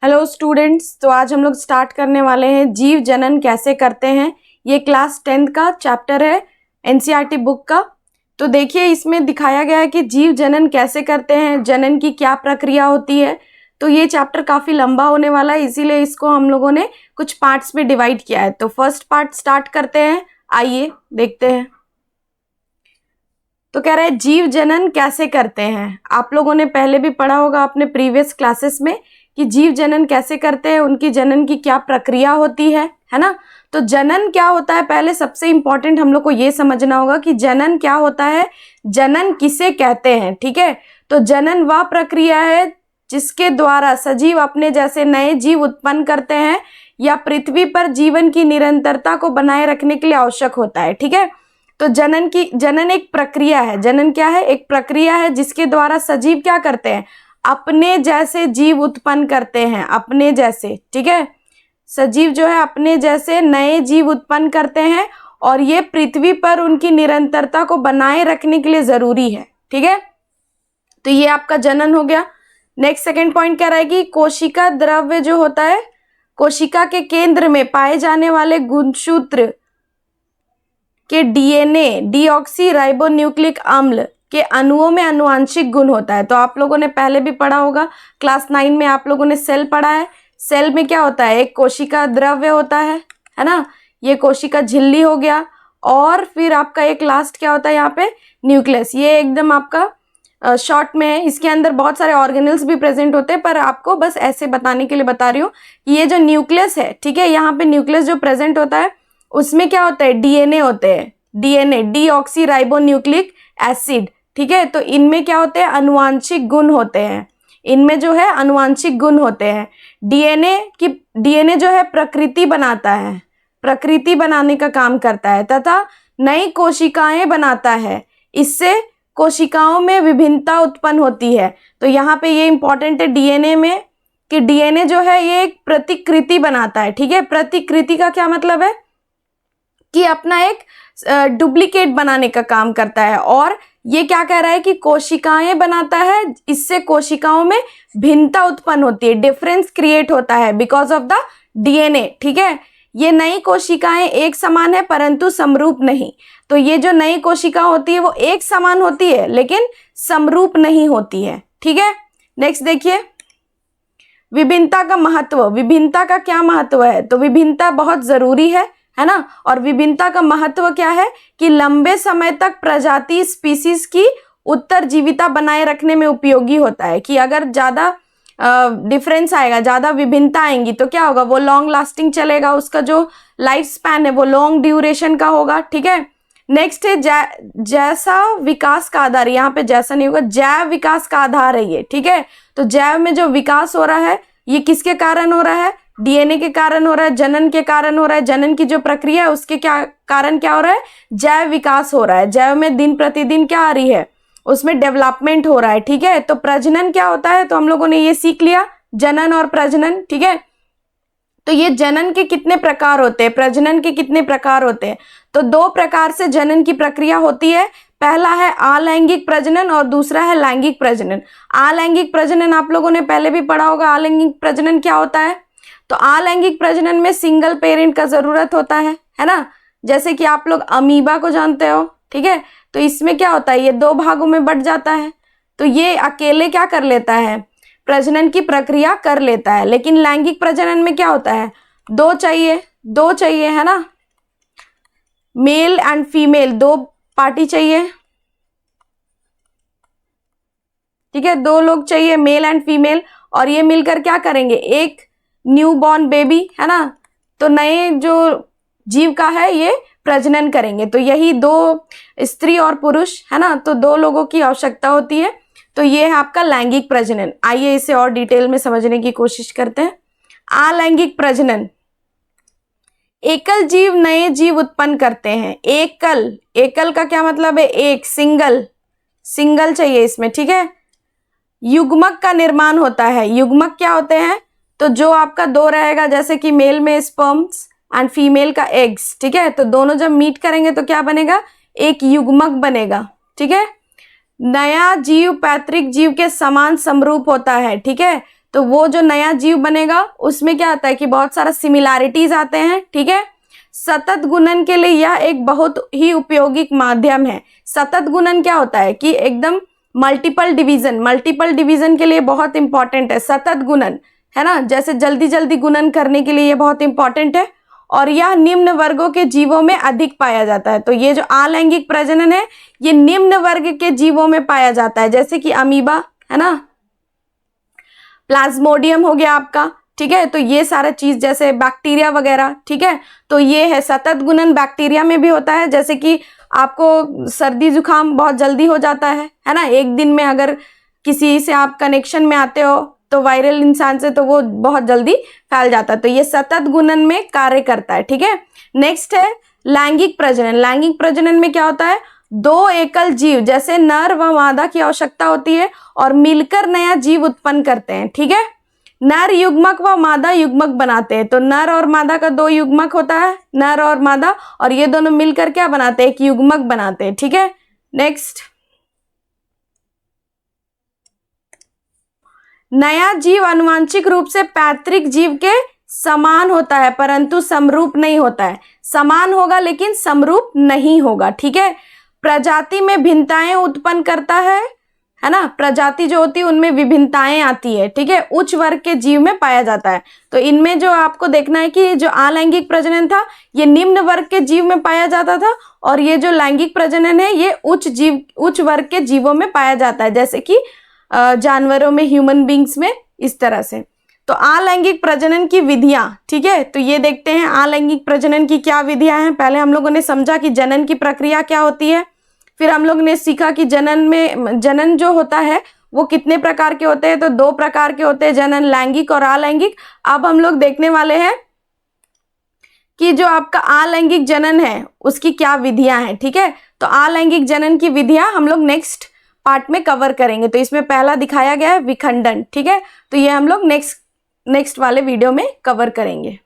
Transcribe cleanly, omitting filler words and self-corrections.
Hello students, तो आज हम लोग स्टार्ट करने वाले हैं जीव जनन कैसे करते हैं। ये क्लास 10th का चैप्टर है एनसीईआरटी बुक का। तो देखिए इसमें दिखाया गया है कि जीव जनन कैसे करते हैं, जनन की क्या प्रक्रिया होती है। तो ये चैप्टर काफ़ी लंबा होने वाला है, इसीलिए इसको हम लोगों ने कुछ पार्ट्स में डिवाइड किया है। तो फर्स्ट पार्ट स्टार्ट करते हैं, आइए देखते हैं। तो कह रहे हैं जीव जनन कैसे करते हैं। आप लोगों ने पहले भी पढ़ा होगा अपने प्रीवियस क्लासेस में कि जीव जनन कैसे करते हैं, उनकी जनन की क्या प्रक्रिया होती है ना। तो जनन क्या होता है, पहले सबसे इंपॉर्टेंट हम लोग को ये समझना होगा कि जनन क्या होता है, जनन किसे कहते हैं। ठीक है, तो जनन वह प्रक्रिया है जिसके द्वारा सजीव अपने जैसे नए जीव उत्पन्न करते हैं या पृथ्वी पर जीवन की निरंतरता को बनाए रखने के लिए आवश्यक होता है। ठीक है, तो जनन एक प्रक्रिया है। जनन क्या है, एक प्रक्रिया है जिसके द्वारा सजीव क्या करते हैं, अपने जैसे जीव उत्पन्न करते हैं, अपने जैसे। ठीक है, सजीव जो है अपने जैसे नए जीव उत्पन्न करते हैं और ये पृथ्वी पर उनकी निरंतरता को बनाए रखने के लिए जरूरी है। ठीक है, तो ये आपका जनन हो गया। नेक्स्ट सेकंड पॉइंट कह रहा है कि कोशिका द्रव्य जो होता है, कोशिका के केंद्र में पाए जाने वाले गुणसूत्र के डीएनए डीऑक्सी राइबोन्यूक्लिक अम्ल के अणुओं में आनुवांशिक गुण होता है। तो आप लोगों ने पहले भी पढ़ा होगा, क्लास 9 में आप लोगों ने सेल पढ़ा है। सेल में क्या होता है, एक कोशिका द्रव्य होता है ना, ये कोशिका झिल्ली हो गया और फिर आपका एक लास्ट क्या होता है यहाँ पे, न्यूक्लियस। ये एकदम आपका शॉर्ट में है, इसके अंदर बहुत सारे ऑर्गेनल्स भी प्रेजेंट होते हैं, पर आपको बस ऐसे बताने के लिए बता रही हूँ कि ये जो न्यूक्लियस है, ठीक है, यहाँ पे न्यूक्लियस जो प्रेजेंट होता है उसमें क्या होता है, डीएनए होते हैं, डीएनए डीऑक्सी राइबोन्यूक्लिक एसिड। ठीक है, तो इनमें क्या होते हैं, आनुवांशिक गुण होते हैं, इनमें जो है आनुवांशिक गुण होते हैं। डीएनए जो है प्रकृति बनाता है, प्रकृति बनाने का काम करता है तथा नई कोशिकाएं बनाता है। इससे कोशिकाओं में विभिन्नता उत्पन्न होती है। तो यहाँ पे ये इंपॉर्टेंट है डीएनए में कि डीएनए जो है ये एक प्रतिकृति बनाता है। ठीक है, प्रतिकृति का क्या मतलब है कि अपना एक डुप्लीकेट बनाने का काम करता है। और ये क्या कह रहा है कि कोशिकाएं बनाता है, इससे कोशिकाओं में भिन्नता उत्पन्न होती है, डिफरेंस क्रिएट होता है बिकॉज ऑफ द डीएनए। ठीक है, ये नई कोशिकाएं एक समान है परंतु समरूप नहीं। तो ये जो नई कोशिका होती है वो एक समान होती है लेकिन समरूप नहीं होती है। ठीक है, नेक्स्ट देखिए विभिन्नता का महत्व। विभिन्नता का क्या महत्व है, तो विभिन्नता बहुत जरूरी है ना। और विभिन्नता का महत्व क्या है कि लंबे समय तक प्रजाति स्पीसीज की उत्तरजीविता बनाए रखने में उपयोगी होता है। कि अगर ज़्यादा डिफरेंस आएगा, ज़्यादा विभिन्नता आएंगी तो क्या होगा, वो लॉन्ग लास्टिंग चलेगा, उसका जो लाइफ स्पैन है वो लॉन्ग ड्यूरेशन का होगा। ठीक है, नेक्स्ट है जैसा विकास का आधार। यहाँ पे जैसा नहीं होगा, जैव विकास का आधार है ये। ठीक है, तो जैव में जो विकास हो रहा है ये किसके कारण हो रहा है, डीएनए के कारण हो रहा है, जनन के कारण हो रहा है। जनन की जो प्रक्रिया है उसके कारण क्या हो रहा है, जैव विकास हो रहा है। जैव में दिन प्रतिदिन क्या आ रही है, उसमें डेवलपमेंट हो रहा है। ठीक है, तो प्रजनन क्या होता है, तो हम लोगों ने ये सीख लिया, जनन और प्रजनन। ठीक है, तो ये जनन के कितने प्रकार होते हैं, प्रजनन के कितने प्रकार होते हैं, तो 2 प्रकार से जनन की प्रक्रिया होती है। पहला है अलैंगिक प्रजनन और दूसरा है लैंगिक प्रजनन। अलैंगिक प्रजनन आप लोगों ने पहले भी पढ़ा होगा। अलैंगिक प्रजनन क्या होता है, तो अलैंगिक प्रजनन में सिंगल पेरेंट का जरूरत होता है ना। जैसे कि आप लोग अमीबा को जानते हो। ठीक है, तो इसमें क्या होता है, ये 2 भागों में बट जाता है, तो ये अकेले क्या कर लेता है, प्रजनन की प्रक्रिया कर लेता है। लेकिन लैंगिक प्रजनन में क्या होता है, 2 चाहिए है ना, मेल एंड फीमेल 2 पार्टी चाहिए। ठीक है, 2 लोग चाहिए, मेल एंड फीमेल, और ये मिलकर क्या करेंगे, एक न्यू बॉर्न बेबी है ना। तो नए जो जीव का है ये प्रजनन करेंगे। तो यही 2 स्त्री और पुरुष है ना, तो 2 लोगों की आवश्यकता होती है। तो ये है आपका लैंगिक प्रजनन। आइए इसे और डिटेल में समझने की कोशिश करते हैं। अलैंगिक प्रजनन, एकल जीव नए जीव उत्पन्न करते हैं। एकल का क्या मतलब है, एक, सिंगल चाहिए इसमें। ठीक है, युग्मक का निर्माण होता है। युग्मक क्या होते हैं, तो जो आपका 2 रहेगा, जैसे कि मेल में स्पर्म्स एंड फीमेल का एग्स। ठीक है, तो दोनों जब मीट करेंगे तो क्या बनेगा, एक युग्मक बनेगा। ठीक है, नया जीव पैतृक जीव के समान समरूप होता है। ठीक है, तो वो जो नया जीव बनेगा उसमें क्या आता है कि बहुत सारा सिमिलैरिटीज आते हैं, ठीक है। सतत गुणन के लिए यह एक बहुत ही उपयोगी माध्यम है। सतत गुणन क्या होता है कि एकदम मल्टीपल डिवीजन के लिए बहुत इंपॉर्टेंट है सतत गुणन, है ना। जैसे जल्दी जल्दी गुणन करने के लिए ये बहुत इंपॉर्टेंट है, और यह निम्न वर्गों के जीवों में अधिक पाया जाता है। तो ये जो अलैंगिक प्रजनन है ये निम्न वर्ग के जीवों में पाया जाता है, जैसे कि अमीबा, है ना, प्लाज्मोडियम हो गया आपका, ठीक है। तो ये सारा चीज, जैसे बैक्टीरिया वगैरह, ठीक है। तो ये है सतत गुणन बैक्टीरिया में भी होता है, जैसे कि आपको सर्दी जुकाम बहुत जल्दी हो जाता है ना। एक दिन में अगर किसी से आप कनेक्शन में आते हो तो वायरल इंसान से, तो वो बहुत जल्दी फैल जाता है। तो ये सतत गुणन में कार्य करता है, ठीक है। नेक्स्ट है लैंगिक प्रजनन। लैंगिक प्रजनन में क्या होता है, दो एकल जीव जैसे नर व मादा की आवश्यकता होती है और मिलकर नया जीव उत्पन्न करते हैं, ठीक है। नर युग्मक व मादा युग्मक बनाते हैं। तो नर और मादा का दो युग्मक होता है, नर और मादा, और ये दोनों मिलकर क्या बनाते हैं, एक युग्मक बनाते हैं, ठीक है। नेक्स्ट, नया जीव आनुवांशिक रूप से पैतृक जीव के समान होता है परंतु समरूप नहीं होता है। समान होगा लेकिन समरूप नहीं होगा, ठीक है। प्रजाति में भिन्नताएं उत्पन्न करता है ना। प्रजाति जो होती है उनमें विभिन्नताएं आती है, ठीक है, उच्च वर्ग के जीव में पाया जाता है। तो इनमें जो आपको देखना है कि जो अलैंगिक प्रजनन था ये निम्न वर्ग के जीव में पाया जाता था, और ये जो लैंगिक प्रजनन है ये उच्च वर्ग के जीवों में पाया जाता है, जैसे कि जानवरों में, ह्यूमन बींग्स में, इस तरह से। तो अलैंगिक प्रजनन की विधियां, ठीक है। तो ये देखते हैं अलैंगिक प्रजनन की क्या विधियां हैं। पहले हम लोगों ने समझा कि जनन की प्रक्रिया क्या होती है, फिर हम लोग ने सीखा कि जनन जो होता है वो कितने प्रकार के होते हैं। तो दो प्रकार के होते हैं जनन, लैंगिक और अलैंगिक। अब हम लोग देखने वाले हैं कि जो आपका अलैंगिक जनन है उसकी क्या विधियां हैं, ठीक है। तो अलैंगिक जनन की विधियां हम लोग नेक्स्ट पार्ट में कवर करेंगे। तो इसमें पहला दिखाया गया है विखंडन, ठीक है। तो ये हम लोग नेक्स्ट वाले वीडियो में कवर करेंगे।